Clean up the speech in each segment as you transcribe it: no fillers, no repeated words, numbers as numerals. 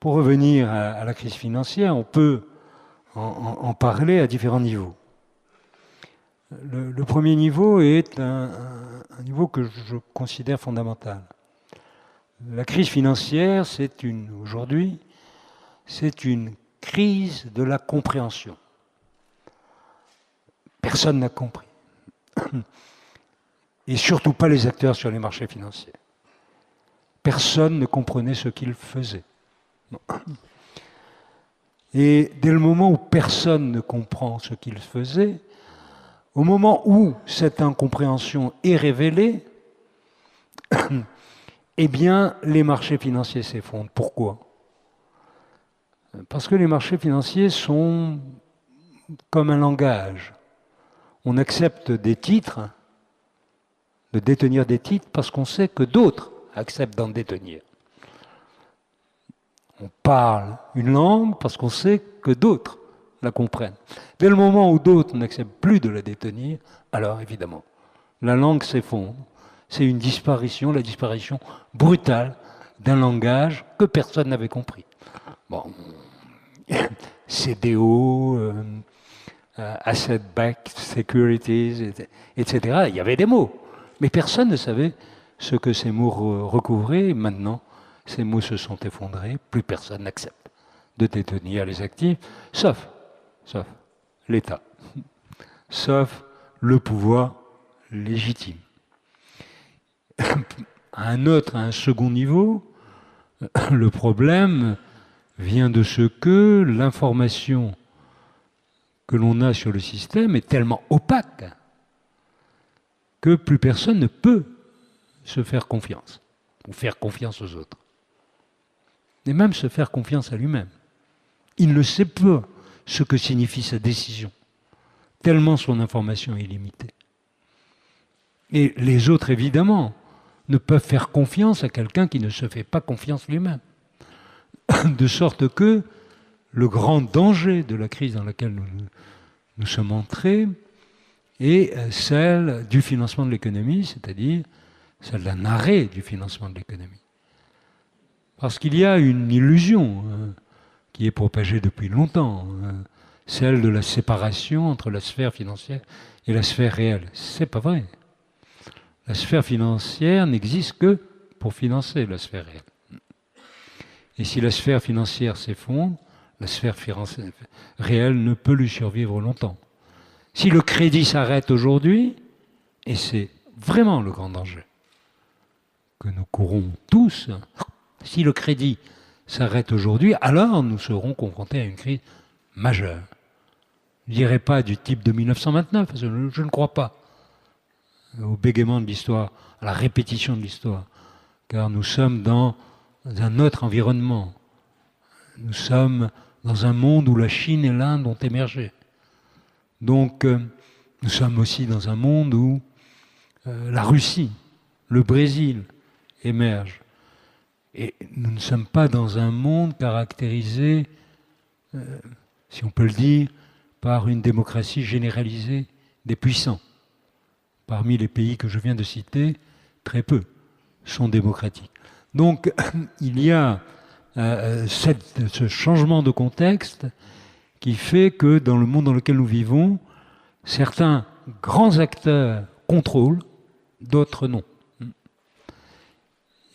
Pour revenir à la crise financière, on peut en parler à différents niveaux. Le premier niveau est un niveau que je considère fondamental. La crise financière, aujourd'hui, c'est une crise de la compréhension. Personne n'a compris. Et surtout pas les acteurs sur les marchés financiers. Personne ne comprenait ce qu'ils faisaient. Et dès le moment où personne ne comprend ce qu'ils faisaient, au moment où cette incompréhension est révélée, eh bien, les marchés financiers s'effondrent. Pourquoi? Parce que les marchés financiers sont comme un langage. On accepte des titres, de détenir des titres, parce qu'on sait que d'autres acceptent d'en détenir. On parle une langue parce qu'on sait que d'autres la comprennent. Dès le moment où d'autres n'acceptent plus de la détenir, alors évidemment, la langue s'effondre. C'est une disparition, la disparition brutale d'un langage que personne n'avait compris. Bon, CDO, Asset-Backed Securities, etc. Il y avait des mots, mais personne ne savait ce que ces mots recouvraient. Maintenant, ces mots se sont effondrés, plus personne n'accepte de détenir les actifs, sauf l'État, sauf le pouvoir légitime. À un second niveau, le problème vient de ce que l'information que l'on a sur le système est tellement opaque que plus personne ne peut se faire confiance, ou faire confiance aux autres. Et même se faire confiance à lui-même. Il ne sait pas ce que signifie sa décision, tellement son information est limitée. Et les autres, évidemment, ne peuvent faire confiance à quelqu'un qui ne se fait pas confiance lui-même. De sorte que le grand danger de la crise dans laquelle nous sommes entrés est celle du financement de l'économie, c'est-à-dire celle d'un arrêt du financement de l'économie. Parce qu'il y a une illusion qui est propagée depuis longtemps, celle de la séparation entre la sphère financière et la sphère réelle. C'est pas vrai. La sphère financière n'existe que pour financer la sphère réelle. Et si la sphère financière s'effondre, la sphère réelle ne peut lui survivre longtemps. Si le crédit s'arrête aujourd'hui, et c'est vraiment le grand danger que nous courons tous, si le crédit s'arrête aujourd'hui, alors nous serons confrontés à une crise majeure. Je ne dirais pas du type de 1929, parce que je ne crois pas au bégaiement de l'histoire, à la répétition de l'histoire, car nous sommes dans un autre environnement. Nous sommes dans un monde où la Chine et l'Inde ont émergé. Donc, nous sommes aussi dans un monde où la Russie, le Brésil émergent. Et nous ne sommes pas dans un monde caractérisé, si on peut le dire, par une démocratie généralisée des puissants. Parmi les pays que je viens de citer, très peu sont démocratiques. Donc, il y a ce changement de contexte qui fait que dans le monde dans lequel nous vivons, certains grands acteurs contrôlent, d'autres non.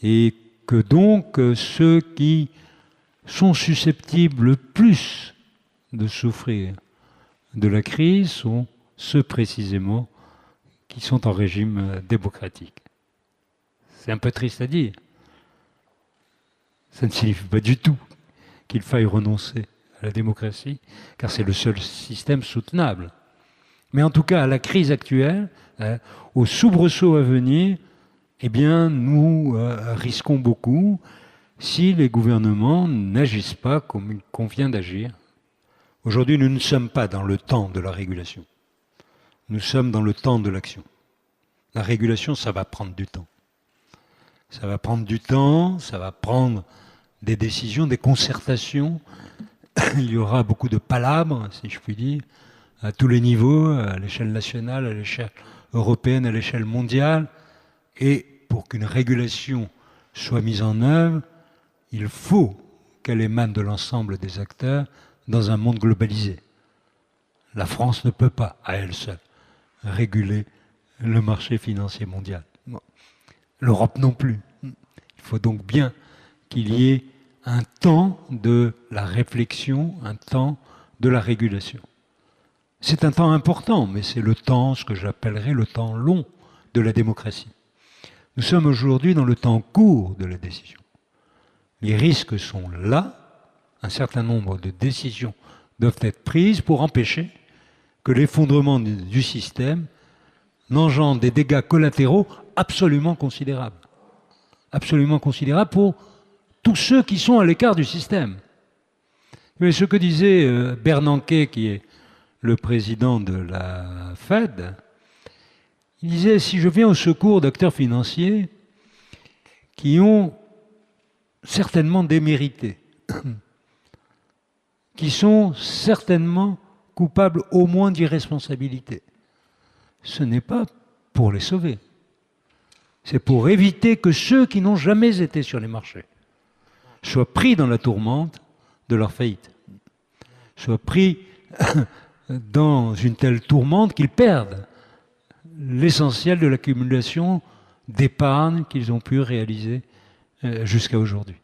Et que donc ceux qui sont susceptibles le plus de souffrir de la crise sont ceux précisément qui sont en régime démocratique. C'est un peu triste à dire. Ça ne signifie pas du tout qu'il faille renoncer à la démocratie, car c'est le seul système soutenable. Mais en tout cas, à la crise actuelle, au soubresaut à venir, eh bien, nous risquons beaucoup si les gouvernements n'agissent pas comme il convient d'agir. Aujourd'hui, nous ne sommes pas dans le temps de la régulation. Nous sommes dans le temps de l'action. La régulation, ça va prendre du temps. Ça va prendre du temps, ça va prendre des décisions, des concertations. Il y aura beaucoup de palabres, si je puis dire, à tous les niveaux, à l'échelle nationale, à l'échelle européenne, à l'échelle mondiale. Et pour qu'une régulation soit mise en œuvre, il faut qu'elle émane de l'ensemble des acteurs dans un monde globalisé. La France ne peut pas, à elle seule, réguler le marché financier mondial. Bon. L'Europe non plus. Il faut donc bien qu'il y ait un temps de la réflexion, un temps de la régulation. C'est un temps important, mais c'est le temps, ce que j'appellerais le temps long de la démocratie. Nous sommes aujourd'hui dans le temps court de la décision. Les risques sont là, un certain nombre de décisions doivent être prises pour empêcher que l'effondrement du système n'engendre des dégâts collatéraux absolument considérables. Absolument considérables pour tous ceux qui sont à l'écart du système. Mais ce que disait Bernanke, qui est le président de la Fed, il disait, si je viens au secours d'acteurs financiers qui ont certainement démérité, qui sont certainement coupables au moins d'irresponsabilité, ce n'est pas pour les sauver. C'est pour éviter que ceux qui n'ont jamais été sur les marchés soient pris dans la tourmente de leur faillite, soient pris dans une telle tourmente qu'ils perdent l'essentiel de l'accumulation d'épargne qu'ils ont pu réaliser jusqu'à aujourd'hui.